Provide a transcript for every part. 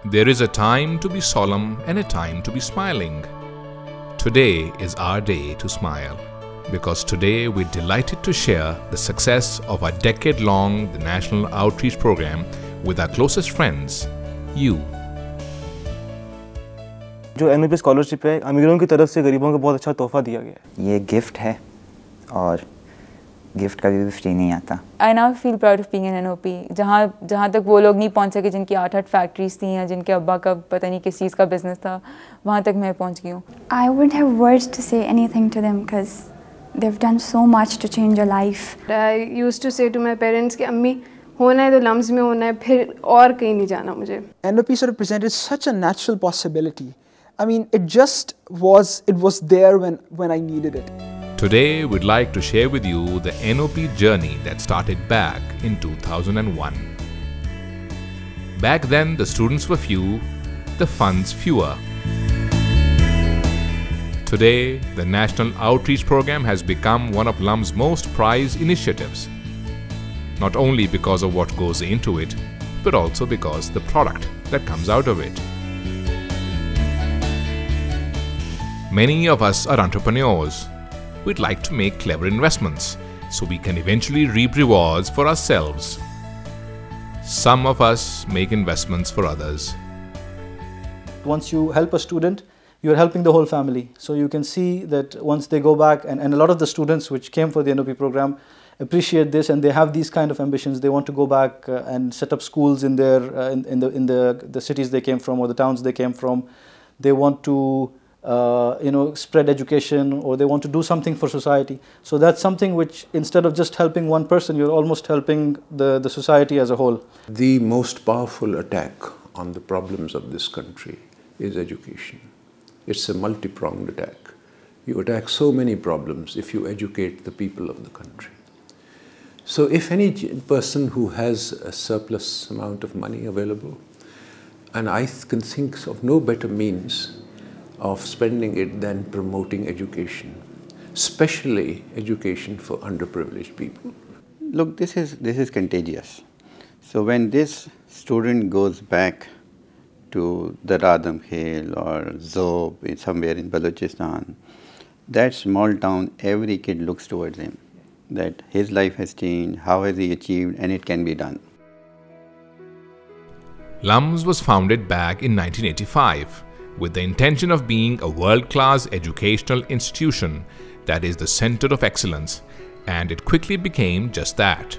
There is a time to be solemn and a time to be smiling. Today is our day to smile, because today we're delighted to share the success of our decade-long National Outreach Program with our closest friends, you. जो NOP scholarship है, अमीरों की तरफ से गरीबों को बहुत अच्छा तोहफा दिया गया है। ये गिफ्ट है और गिफ्ट कभी भी फ्री नहीं आता। I now feel proud of being an NOP। जहाँ तक वो लोग नहीं पहुँच सके जिनकी 8 फैक्ट्रीज थी या जिनके अब्बा का पता नहीं किस चीज़ का बिजनेस था, वहाँ तक मैं पहुँच गई हूँ। I wouldn't have words to say anything to them because they've done so much to change your life. I used to say to my parents कि अम्मी होना है तो लम्स में होना है, फिर और कहीं नहीं जाना मुझे। NOP sort of presented such a natural possibility. I mean, it was there when I needed it. Today, we'd like to share with you the NOP journey that started back in 2001. Back then, the students were few, the funds fewer. Today, the National Outreach Program has become one of LUM's most prized initiatives. Not only because of what goes into it, but also because the product that comes out of it. Many of us are entrepreneurs. We'd like to make clever investments so we can eventually reap rewards for ourselves. Some of us make investments for others. Once you help a student, you're helping the whole family. So you can see that once they go back, and a lot of the students which came for the NOP program appreciate this, and they have these kind of ambitions. They want to go back and set up schools in their in the cities they came from or the towns they came from. They want to spread education, or they want to do something for society. So that's something which, instead of just helping one person, you're almost helping the society as a whole. The most powerful attack on the problems of this country is education. It's a multi-pronged attack. You attack so many problems if you educate the people of the country. So if any person who has a surplus amount of money available, and I can think of no better means of spending it than promoting education, especially education for underprivileged people. Look, this is contagious. So when this student goes back to the Radham Khel or Zob somewhere in Balochistan, that small town, every kid looks towards him, that his life has changed, how has he achieved, and it can be done. LUMS was founded back in 1985 with the intention of being a world-class educational institution that is the center of excellence, and it quickly became just that.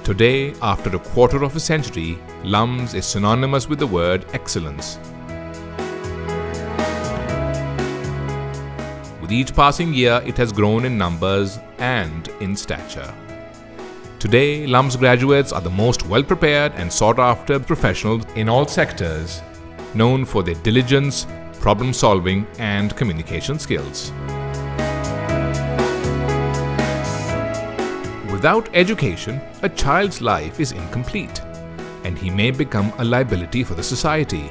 Today, after a quarter of a century, LUMS is synonymous with the word excellence. With each passing year, it has grown in numbers and in stature. Today, LUMS graduates are the most well-prepared and sought-after professionals in all sectors, known for their diligence, problem-solving, and communication skills. Without education, a child's life is incomplete, and he may become a liability for the society.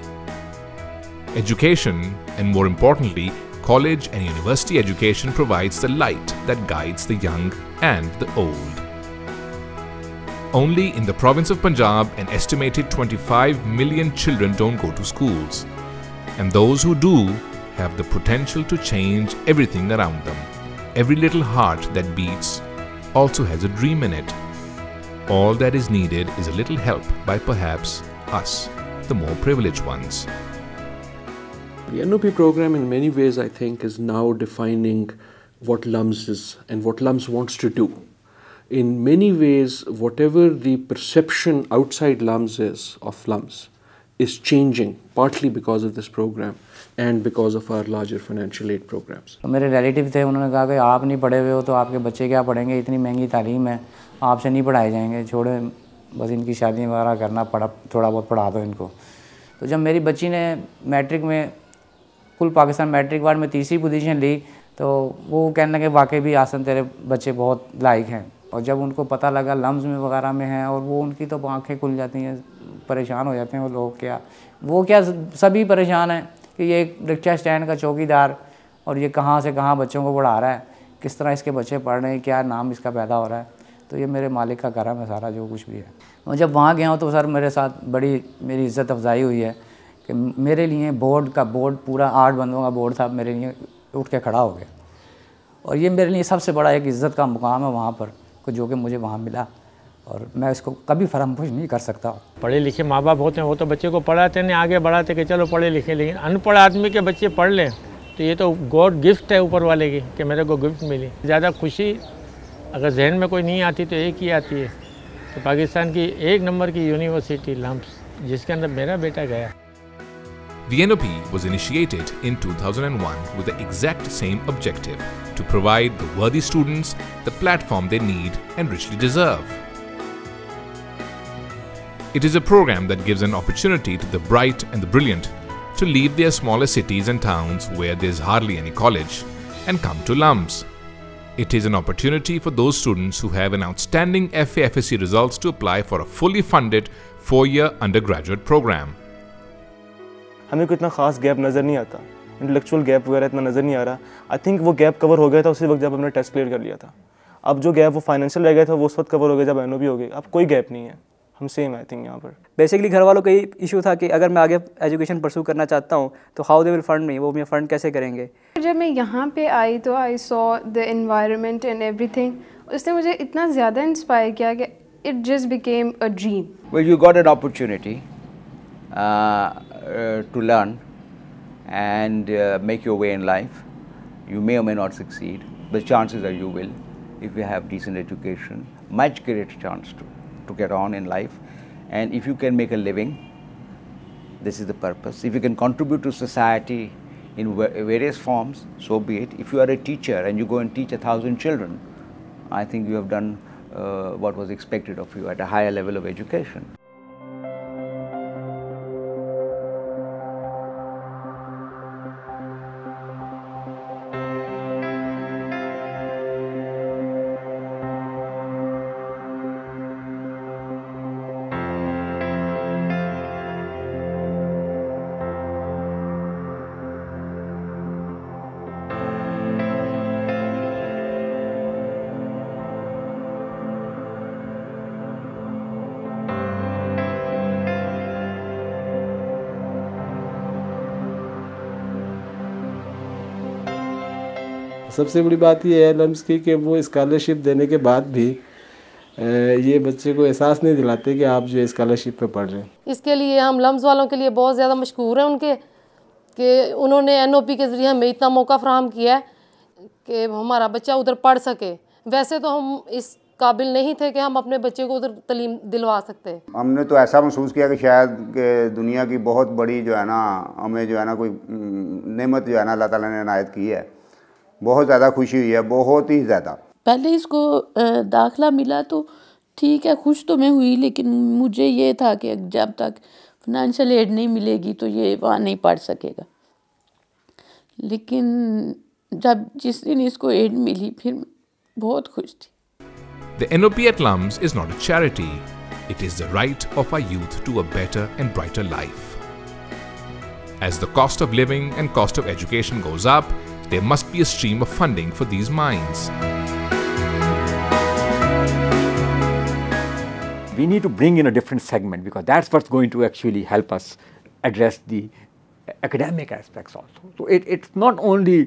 Education, and more importantly, college and university education, provides the light that guides the young and the old. Only in the province of Punjab, an estimated 25 million children don't go to schools. And those who do have the potential to change everything around them. Every little heart that beats also has a dream in it. All that is needed is a little help by perhaps us, the more privileged ones. The NOP program in many ways, I think, is now defining what LUMS is and what LUMS wants to do. In many ways, whatever the perception outside LUMS is of LUMS is changing, partly because of this program and because of our larger financial aid programs. मेरे relative थे, उन्होंने कहा कि आप नहीं पढ़े हुए हो तो आपके बच्चे क्या पढ़ेंगे, इतनी महंगी तालीम है, आपसे नहीं पढ़ाए जाएंगे, छोड़े बस इनकी शादी वगैरह करना, थोड़ा बहुत पढ़ा दो इनको। तो जब मेरी बच्ची ने मैट्रिक में कुल पाकिस्तान मैट्रिक वार्ड में 3री पोजीशन ली, तो वो कहने लगे वाकई भी आसन तेरे बच्चे बहुत लायक हैं। और जब उनको पता लगा LUMS में वगैरह में हैं, और वो उनकी तो आँखें खुल जाती हैं, परेशान हो जाते हैं वो लोग। वो क्या सभी परेशान हैं कि ये एक रिक्शा स्टैंड का चौकीदार और ये कहाँ से कहाँ बच्चों को पढ़ा रहा है, किस तरह इसके बच्चे पढ़ रहे हैं, क्या नाम इसका पैदा हो रहा है। तो ये मेरे मालिक का करम है सारा जो कुछ भी है। और जब वहाँ गया हूँ तो सर मेरे साथ बड़ी मेरी इज़्ज़त अफजाई हुई है कि मेरे लिए बोर्ड पूरा 8 बंदों का बोर्ड था, मेरे लिए उठ के खड़ा हो गया। और ये मेरे लिए सबसे बड़ा एक इज़्ज़त का मुकाम है वहाँ पर, जो कि मुझे वहाँ मिला, और मैं इसको कभी फरामोश नहीं कर सकता। पढ़े लिखे माँ बाप होते हैं, वो तो बच्चे को पढ़ाते नहीं, आगे बढ़ाते कि चलो पढ़े लिखे, लेकिन अनपढ़ आदमी के बच्चे पढ़ लें तो ये तो गॉड गिफ्ट है ऊपर वाले की कि मेरे को गिफ्ट मिली। ज़्यादा खुशी अगर जहन में कोई नहीं आती तो एक ही आती है कि पाकिस्तान की 1 नंबर की यूनिवर्सिटी लम्स, जिसके अंदर मेरा बेटा गया। The NOP was initiated in 2001 with the exact same objective, to provide the worthy students the platform they need and richly deserve. It is a program that gives an opportunity to the bright and the brilliant to leave their smaller cities and towns where there is hardly any college and come to LUMS. It is an opportunity for those students who have an outstanding FA/FSC results to apply for a fully funded 4-year undergraduate program. हमें कोई इतना खास gap नज़र नहीं आता, intellectual gap वगैरह इतना नज़र नहीं आ रहा। आई थिंक वो गैप कवर हो गया था उसी वक्त जब हमने टेस्ट क्लियर कर लिया था। अब जो गैप वो फाइनेंशियल रह गया था वो उस वक्त कवर हो गया जब NOP हो गई। अब कोई गैप नहीं है, हम सेम आई थिंक यहाँ पर। बेसिकली घर वालों का ही इशू था कि अगर मैं आगे एजुकेशन परस्यू करना चाहता हूँ तो हाउ दे विल फंड मी, वो मुझे फंड कैसे करेंगे। जब मैं यहाँ पे आई तो I saw the environment and everything, उसने मुझे इतना ज़्यादा इंस्पायर किया कि it just became a dream. Well you got an opportunity to learn and make your way in life. You may or may not succeed, but chances are you will if you have decent education. Much greater chance to get on in life, and if you can make a living, this is the purpose. If you can contribute to society in various forms, so be it. If you are a teacher and you go and teach 1,000 children, I think you have done what was expected of you at a higher level of education. सबसे बड़ी बात ये है lumps की कि वो scholarship देने के बाद भी ये बच्चे को एहसास नहीं दिलाते कि आप जो स्कॉलरशिप पे पढ़ रहे हैं। इसके लिए हम लम्स वालों के लिए बहुत ज़्यादा मशकूर हैं उनके, कि उन्होंने NOP के ज़रिए हमें इतना मौका फराहम किया है कि हमारा बच्चा उधर पढ़ सके। वैसे तो हम इस काबिल नहीं थे कि हम अपने बच्चे को उधर तालीम दिलवा सकते। हमने तो ऐसा महसूस किया कि शायद दुनिया की बहुत बड़ी जो है ना, हमें जो है ना कोई नेमत जो है ना अल्लाह ताला ने इनायत की है। बहुत ज़्यादा खुशी हुई है, बहुत ही ज़्यादा। पहले इसको दाखिला मिला तो ठीक है, खुश तो मैं हुई, लेकिन मुझे ये था कि जब तक फाइनेंशियल एड नहीं मिलेगी तो ये वहाँ नहीं पढ़ सकेगा। लेकिन जब जिस दिन इसको एड मिली फिर बहुत खुश थी। The NOP at LUMS is not a charity. It is the right of our youth to a better and brighter life. As the cost of living and cost of education goes up, there must be a stream of funding for these minds. We need to bring in a different segment because that's what's going to actually help us address the academic aspects also. So it's not only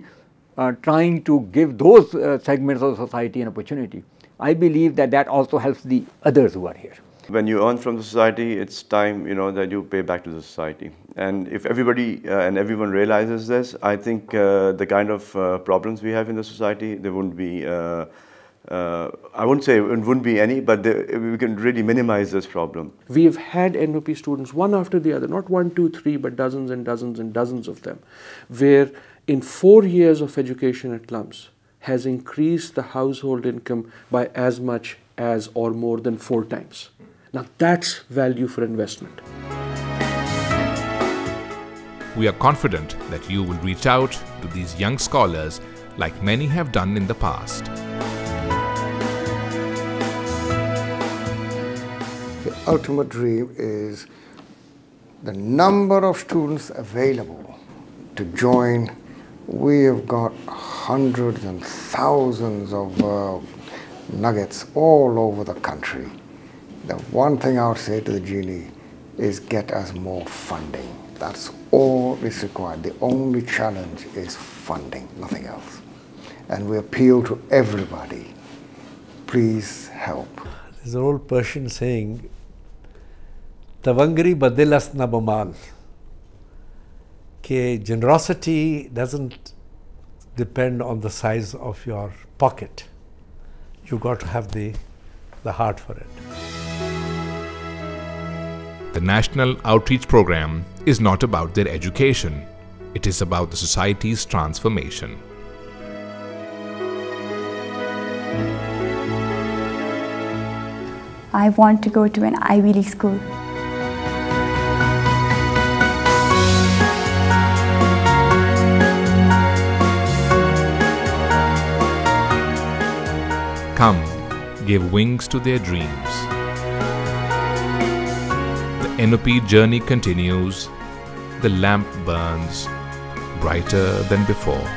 trying to give those segments of society an opportunity. I believe that also helps the others who are here. When you earn from the society, it's time, that you pay back to the society. And if everybody and everyone realizes this, I think the kind of problems we have in the society, there wouldn't be, I wouldn't say it wouldn't be any, but we can really minimize this problem. We've had NOP students, one after the other, not 1, 2, 3, but dozens and dozens and dozens of them, where in 4 years of education at LUMS has increased the household income by as much as or more than 4 times. Now that's value for investment. We are confident that you will reach out to these young scholars like many have done in the past. The ultimate dream is the number of students available to join. We have got hundreds and thousands of nuggets all over the country. The one thing I would say to the genie is get us more funding. That's all is required. The only challenge is funding, nothing else. And we appeal to everybody, please help. There's an old Persian saying, Tawangri badilas na bamal. Generosity doesn't depend on the size of your pocket. You got to have the heart for it. The National Outreach Program is not about their education. It is about the society's transformation. I want to go to an Ivy League school. Come, give wings to their dreams. The NOP journey continues. The lamp burns brighter than before.